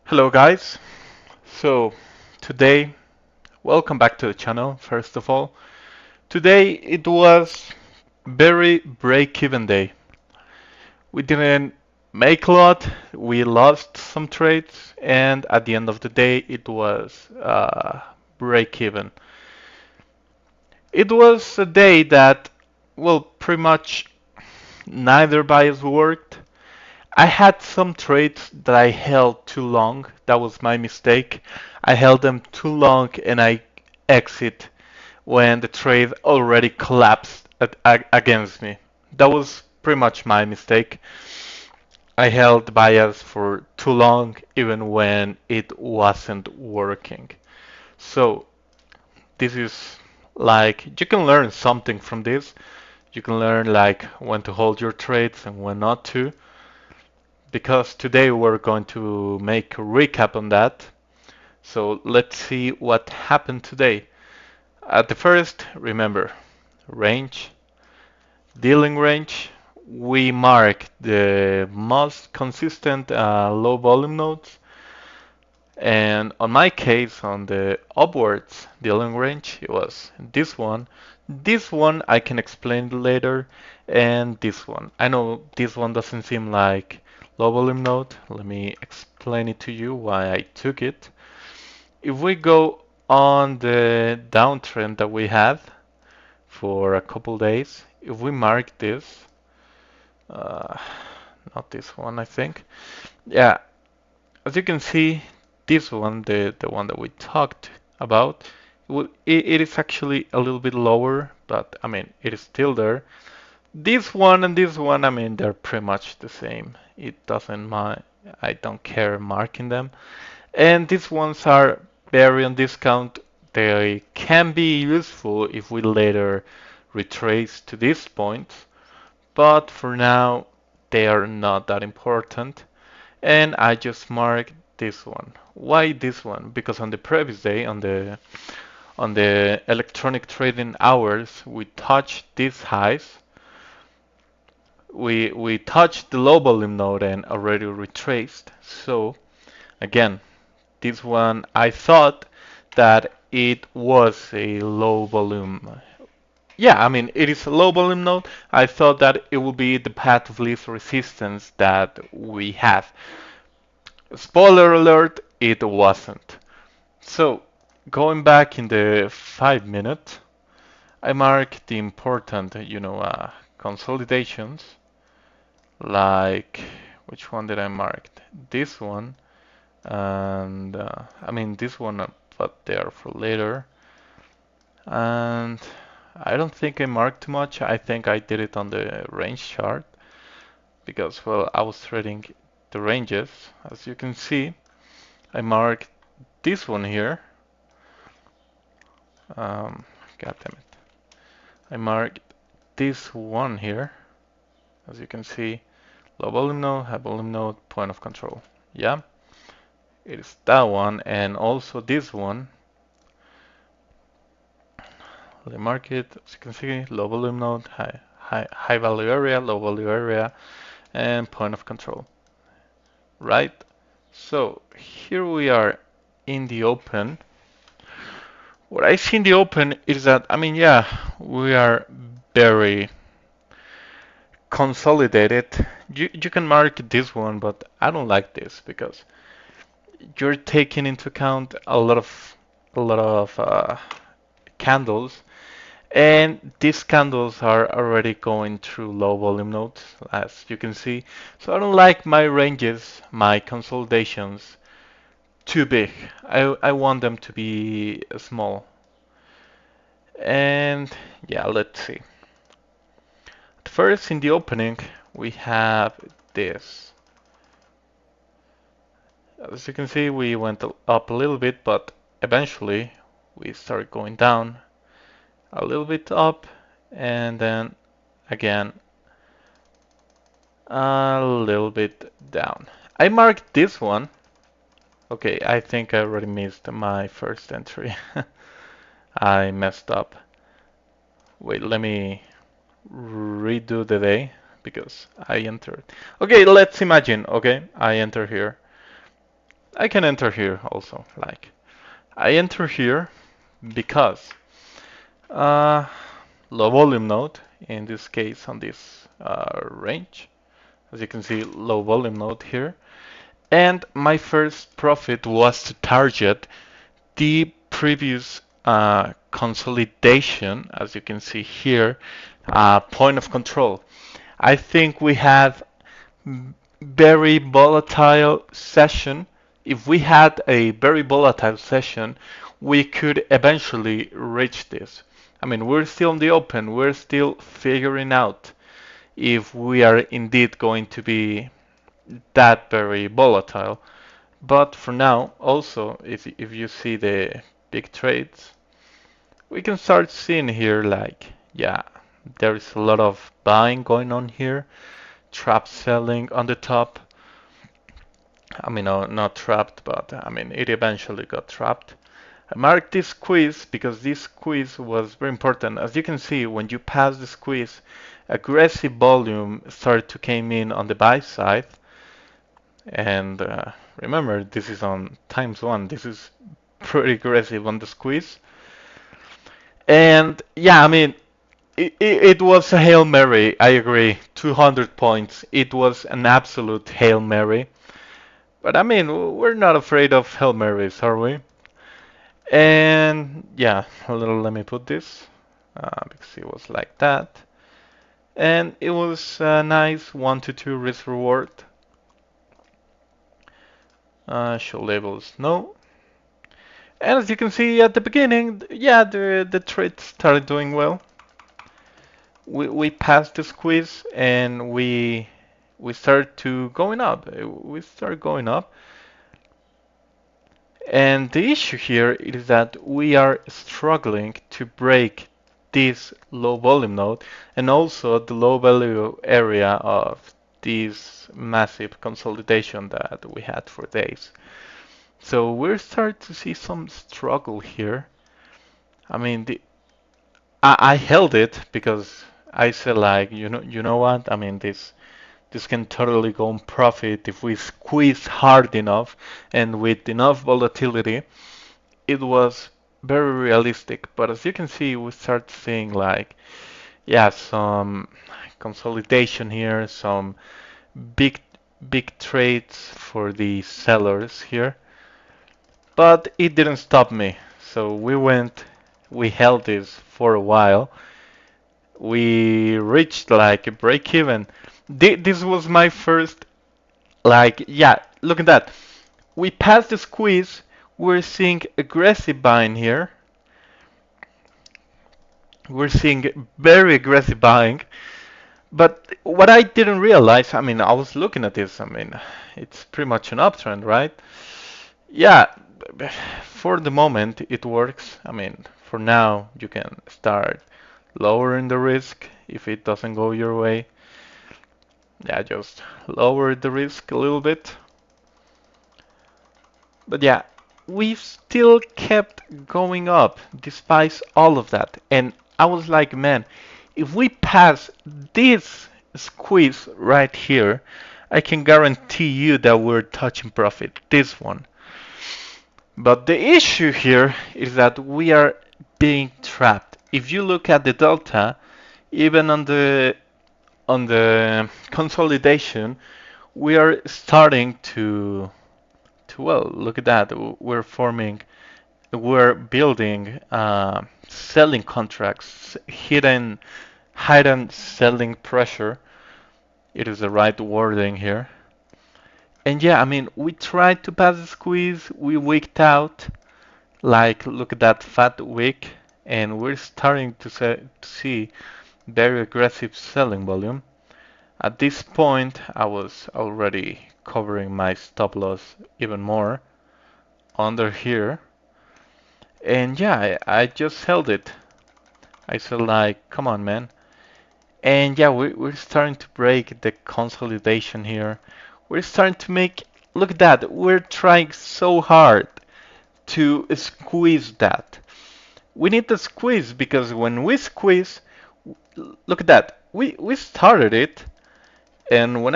Hello guys. So today, welcome back to the channel first of all. Today it was very break-even day. We didn't make a lot, we lost some trades, and at the end of the day it was break-even. It was a day that, well, pretty much neither bias worked. I had some trades that I held too long. That was my mistake. I held them too long and I exit when the trade already collapsed against me. That was pretty much my mistake. I held bias for too long even when it wasn't working. So this is like you can learn something from this. You can learn like when to hold your trades and when not to. Because today we're going to make a recap on that. So let's see what happened today. At the first, remember, range, dealing range. We mark the most consistent low volume nodes. And on my case, on the upwards dealing range, it was this one. This one I can explain later, and this one. I know this one doesn't seem like low volume node. Let me explain it to you why I took it. If we go on the downtrend that we had for a couple days, if we mark this, uh, not this one, I think. Yeah, as you can see, this one, the one that we talked about, it is actually a little bit lower, but I mean, it is still there. This one and this one, I mean, they're pretty much the same. It doesn't mind, I don't care marking them. And these ones are very on discount. They can be useful if we later retrace to this point, but for now, they are not that important. And I just marked this one. Why this one? Because on the previous day, on the electronic trading hours, we touched these highs. We touched the low volume node and already retraced. So again, this one I thought that it was a low volume. Yeah, I mean it is a low volume node. I thought that it would be the path of least resistance that we have. Spoiler alert, it wasn't. So, going back in the 5 minute, I mark the important, consolidations. Like, which one did I mark? This one, and I mean this one, but they are for later. And I don't think I marked too much. I think I did it on the range chart because, well, I was trading the ranges. As you can see, I marked this one here. Um, God damn it. I marked this one here. As you can see, low volume node, high volume node, point of control. Yeah, it is that one, and also this one. Let me mark it. As you can see, low volume node, high value area, low value area, and point of control. Right? So here we are in the open. What I see in the open is that, I mean, yeah, we are very consolidated. You can mark this one, but I don't like this because you're taking into account a lot of candles, and these candles are already going through low volume nodes, as you can see. So I don't like my ranges, my consolidations too big. I want them to be small. And yeah, let's see. First, in the opening, we have this. As you can see, we went up a little bit, but eventually we started going down a little bit up, and then again a little bit down. I marked this one. Okay, I think I already missed my first entry. I messed up. Wait, let me redo the day because I entered. Okay, let's imagine. Okay, I enter here. I can enter here also. Like I enter here because uh, low volume node in this case on this range. As you can see, low volume node here. And my first profit was to target the previous consolidation, as you can see here, point of control. I think we have very volatile session. If we had a very volatile session, we could eventually reach this. I mean, we're still in the open. We're still figuring out if we are indeed going to be that very volatile. But for now, also, if you see the big trades, we can start seeing here like, yeah, there is a lot of buying going on here, trap selling on the top. I mean, no, not trapped, but I mean, it eventually got trapped. I marked this squeeze because this squeeze was very important. As you can see, when you pass the squeeze, aggressive volume started to came in on the buy side. And remember, this is on times one. This is pretty aggressive on the squeeze. And yeah, I mean, it was a Hail Mary. I agree. 200 points. It was an absolute Hail Mary. But I mean, we're not afraid of Hail Marys, are we? And yeah, let me put this because it was like that. And it was a nice 1 to 2 risk reward. Show labels no. And as you can see at the beginning, yeah, the trade started doing well. We passed the squeeze and we started to going up. We started going up. And the issue here is that we are struggling to break this low volume node and also the low value area of this massive consolidation that we had for days. So we're starting to see some struggle here. I mean, I held it because I said like, you know what? I mean, this can totally go on profit if we squeeze hard enough and with enough volatility. It was very realistic, but as you can see, we start seeing like, yeah, some consolidation here, some big big trades for the sellers here. But it didn't stop me. So we held this for a while. We reached like a break even. This was my first, like, yeah, look at that. We passed the squeeze. We're seeing aggressive buying here. We're seeing very aggressive buying. But what I didn't realize, I mean, I was looking at this, I mean, it's pretty much an uptrend, right? Yeah, for the moment it works. I mean, for now you can start lowering the risk if it doesn't go your way. Yeah, just lower the risk a little bit. But yeah, we still kept going up despite all of that. And I was like, man, if we pass this squeeze right here, I can guarantee you that we're touching profit. This one. But the issue here is that we are being trapped. If you look at the delta, even on the consolidation, we are starting to well, look at that. We're building selling contracts, hidden selling pressure. It is the right wording here. And yeah, I mean, we tried to pass the squeeze, we wicked out. Like, look at that fat wick, and we're starting to see very aggressive selling volume. At this point, I was already covering my stop loss even more under here. And yeah, I just held it. I said like, come on, man. And yeah, we're starting to break the consolidation here. We're starting to make, look at that. We're trying so hard to squeeze that. We need to squeeze because when we squeeze, look at that. We started it, and when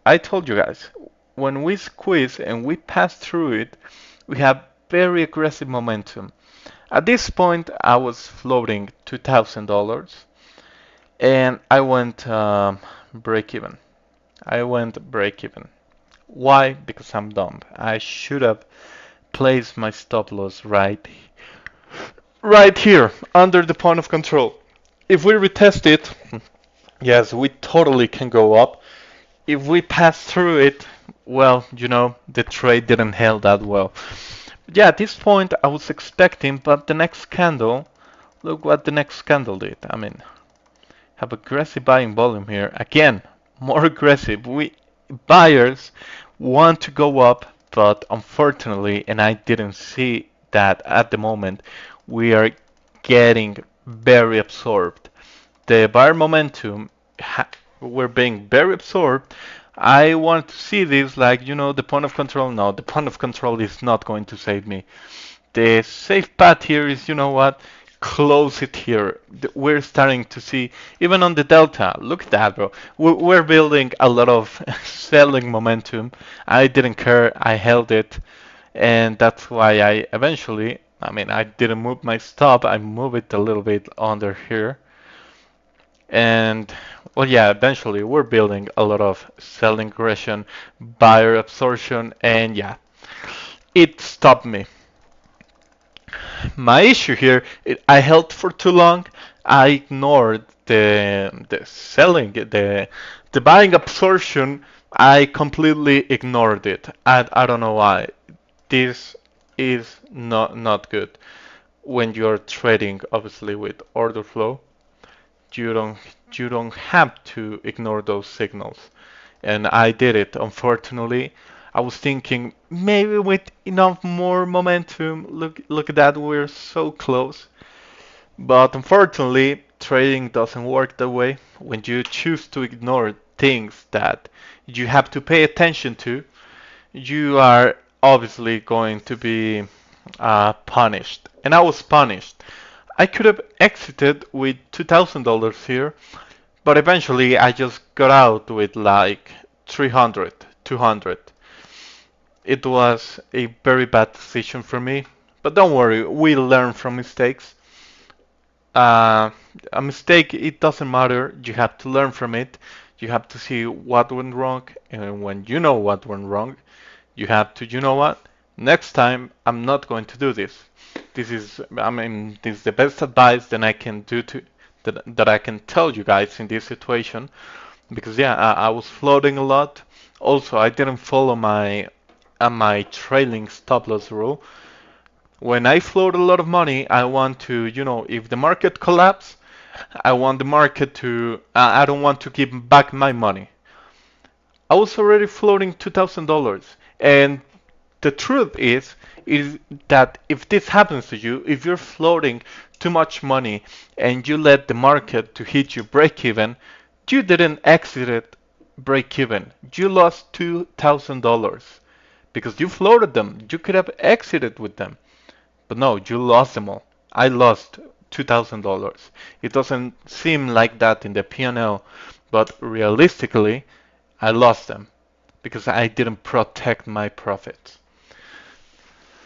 I told you guys, when we squeeze and we pass through it, we have very aggressive momentum. At this point, I was floating $2,000 and I went break even. I went break even. Why? Because I'm dumb. I should have placed my stop loss right here under the point of control. If we retest it, yes, we totally can go up. If we pass through it, well, the trade didn't held that well. But yeah, at this point I was expecting, but the next candle, look what the next candle did. I mean, have aggressive buying volume here. Again, more aggressive. We buyers want to go up, but unfortunately, and I didn't see that at the moment, we are getting very absorbed. The buyer momentum, we're being very absorbed. I want to see this like, the point of control. No, the point of control is not going to save me. The safe path here is, close it here. We're starting to see, even on the delta, look at that, bro. We're building a lot of selling momentum. I didn't care, I held it, and that's why I didn't move my stop, I moved it a little bit under here. And well, yeah, eventually we're building a lot of selling aggression, buyer absorption, and yeah, it stopped me. My issue here, I held for too long. I ignored the selling, the buying absorption. I completely ignored it. I don't know why. This is not good when you're trading, obviously with order flow. You don't you don't have to ignore those signals. And I did it. Unfortunately, I was thinking maybe with enough more momentum. Look at that, we're so close. But unfortunately, trading doesn't work that way. When you choose to ignore things that you have to pay attention to, you are obviously going to be punished. And I was punished. I could have exited with $2,000 here, but eventually I just got out with like 300, 200. It was a very bad decision for me, but don't worry, we learn from mistakes. Uh, a mistake, it doesn't matter. You have to learn from it. You have to see what went wrong, and when you know what went wrong, you have to, you know what? Next time, I'm not going to do this. This is the best advice that I can do that I can tell you guys in this situation. Because yeah, I was floating a lot. Also, I didn't follow my trailing stop loss rule. When I float a lot of money, I want to, if the market collapse, I want the market to, I don't want to give back my money. I was already floating $2,000, and the truth is that if this happens to you, if you're floating too much money and you let the market to hit you break even, you didn't exit it break even. You lost $2,000 because you floated them. You could have exited with them. But no, you lost them all. I lost $2,000. It doesn't seem like that in the P&L, but realistically, I lost them because I didn't protect my profits.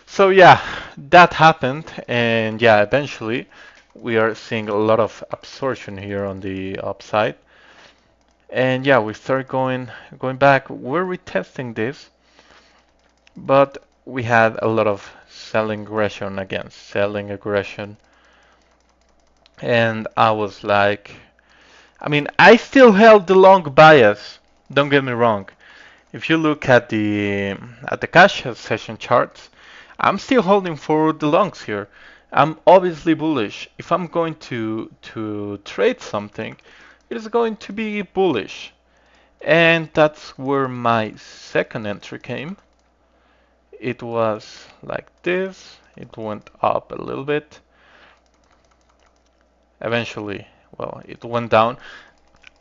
So yeah, that happened, and yeah, eventually we are seeing a lot of absorption here on the upside. And yeah, we start going back. We're retesting this, but we had a lot of selling aggression against selling aggression. And I was like, I still held the long bias. Don't get me wrong. If you look at the cash session charts, I'm still holding for the longs here. I'm obviously bullish. If I'm going to trade something, it is going to be bullish. And that's where my second entry came. It was like this. It went up a little bit. Eventually, well, it went down.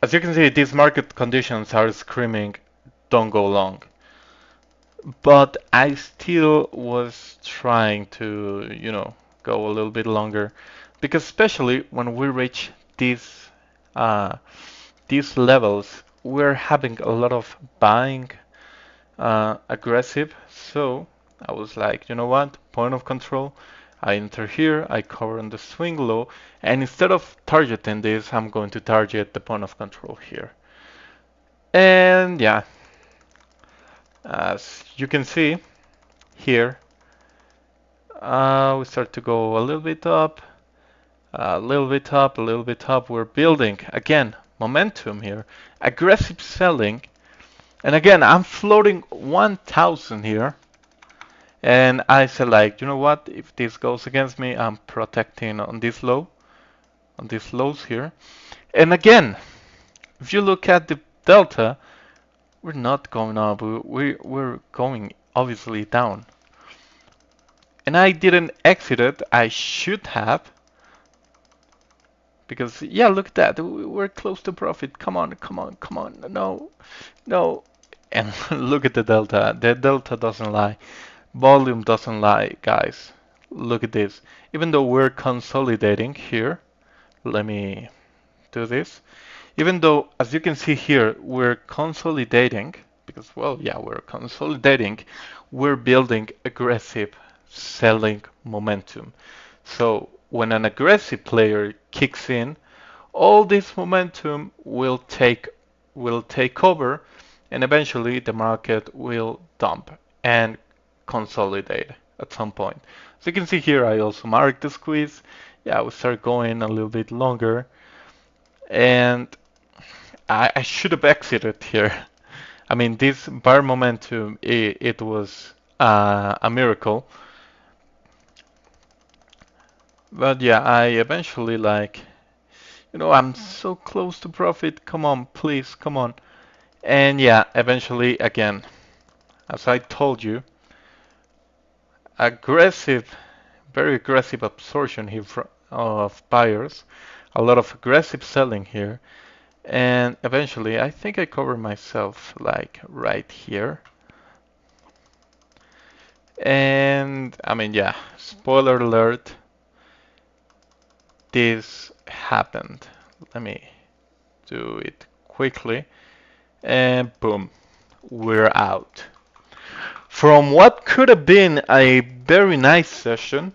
As you can see, these market conditions are screaming, don't go long. But I still was trying to, go a little bit longer, because especially when we reach uh, these levels, we're having a lot of buying aggressive. So I was like, you know what? Point of control. I enter here, I cover on the swing low, and instead of targeting this, I'm going to target the point of control here. And yeah, as you can see here, we start to go a little bit up, a little bit up, a little bit up. We're building again momentum here, aggressive selling, and again I'm floating 1,000 here. And I said like, you know what? If this goes against me, I'm protecting on this low, on these lows here. And again, if you look at the delta, we're not going up. We're going obviously down. And I didn't exit it. I should have. Because, yeah, look at that. We're close to profit. Come on, come on, come on. No, no. And look at the delta. The delta doesn't lie. Volume doesn't lie, guys. Look at this. Even though we're consolidating here, let me do this. Even though, as you can see here, we're consolidating, because, well, yeah, we're consolidating, we're building aggressive selling momentum. So when an aggressive player kicks in, all this momentum will take over, and eventually the market will dump and consolidate at some point. So you can see here, I also marked the squeeze. Yeah, we start going a little bit longer, and I should have exited here. I mean, this bar momentum, it was a miracle. But yeah, I eventually like, I'm so close to profit. Come on, please, come on. And yeah, eventually, again, as I told you, aggressive, very aggressive absorption here of buyers, a lot of aggressive selling here. And eventually, I think I cover myself like right here. And I mean, yeah, spoiler alert, this happened. Let me do it quickly. And boom, we're out. From what could have been a very nice session,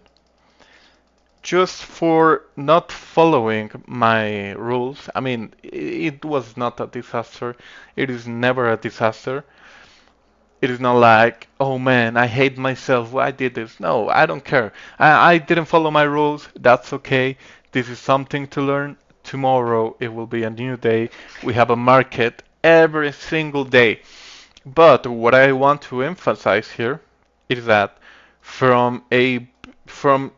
just for not following my rules. I mean, it was not a disaster. It is never a disaster. It is not like, oh man, I hate myself. Why I did this? No, I don't care. I didn't follow my rules. That's okay. This is something to learn. Tomorrow it will be a new day. We have a market every single day. But what I want to emphasize here is that from a from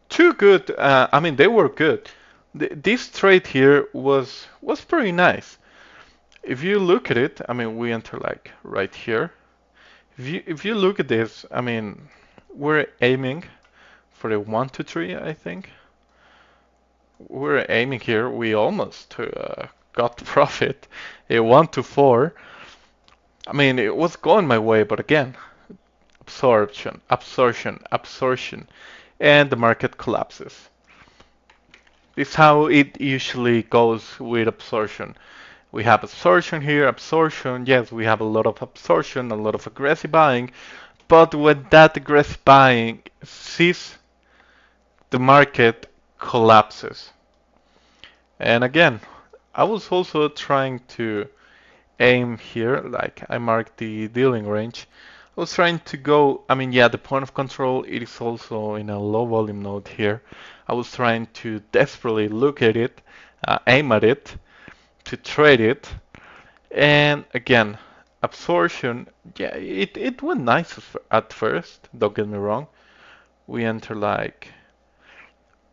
two good, I mean they were good. This trade here was pretty nice. If you look at it, I mean we enter like right here. If you look at this, I mean we're aiming for a 1 to 3, I think. We're aiming here. We almost got profit. A 1 to 4. I mean it was going my way, but again, absorption, absorption, absorption, and the market collapses. This is how it usually goes with absorption. We have absorption here, absorption. Yes, we have a lot of absorption, a lot of aggressive buying, but when that aggressive buying ceases, the market collapses. And again, I was also trying to aim here, like I marked the dealing range. I was trying to go, I mean, yeah, the point of control, it is also in a low volume node here. I was trying to desperately look at it, aim at it, to trade it. And again, absorption, yeah, it went nice at first, don't get me wrong. We enter like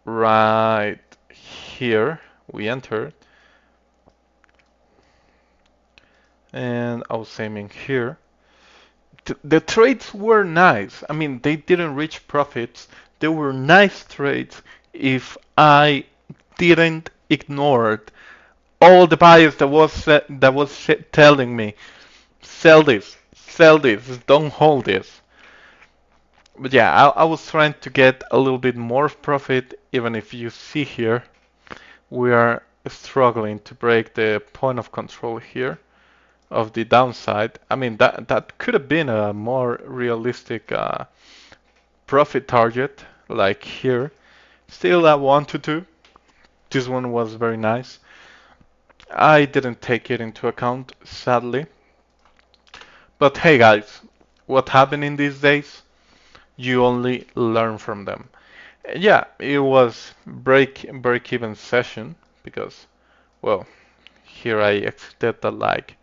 right here, we entered, and I was aiming here. The trades were nice. I mean, they didn't reach profits. They were nice trades if I didn't ignore all the bias that was telling me sell this, don't hold this. But yeah, I was trying to get a little bit more profit. Even if you see here, we are struggling to break the point of control here. of the downside. I mean, that could have been a more realistic profit target, like here. Still at 1 to 2. This one was very nice. I didn't take it into account, sadly. But hey guys, what happened in these days? You only learn from them. Yeah, it was break even session because, well, here I exited at like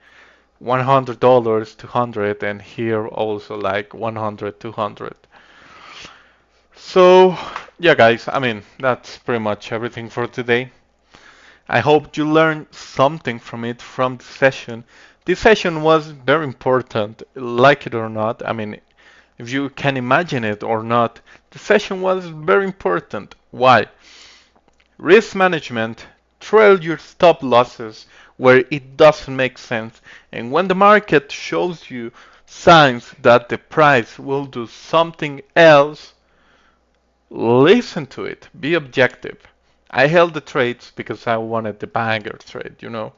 $100 to 100 and here also like 100 to 100. So, yeah guys, I mean, that's pretty much everything for today. I hope you learned something from it from the session. This session was very important, like it or not. I mean, if you can imagine it or not, the session was very important. Why? Risk management, trail your stop losses where it doesn't make sense, and when the market shows you signs that the price will do something else, listen to it, be objective. I held the trades because I wanted the banger trade, you know.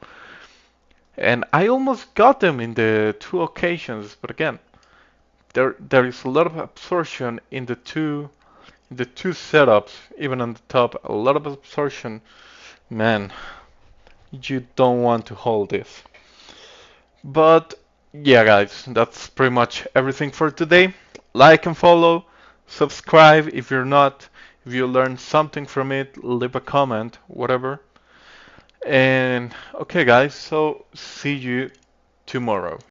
And I almost got them in the two occasions, but again, there is a lot of absorption in the two setups, even on the top, a lot of absorption. Man, you don't want to hold this. But yeah, guys, that's pretty much everything for today. Like and follow, subscribe if you're not. If you learned something from it, leave a comment, whatever. And okay, guys, so see you tomorrow.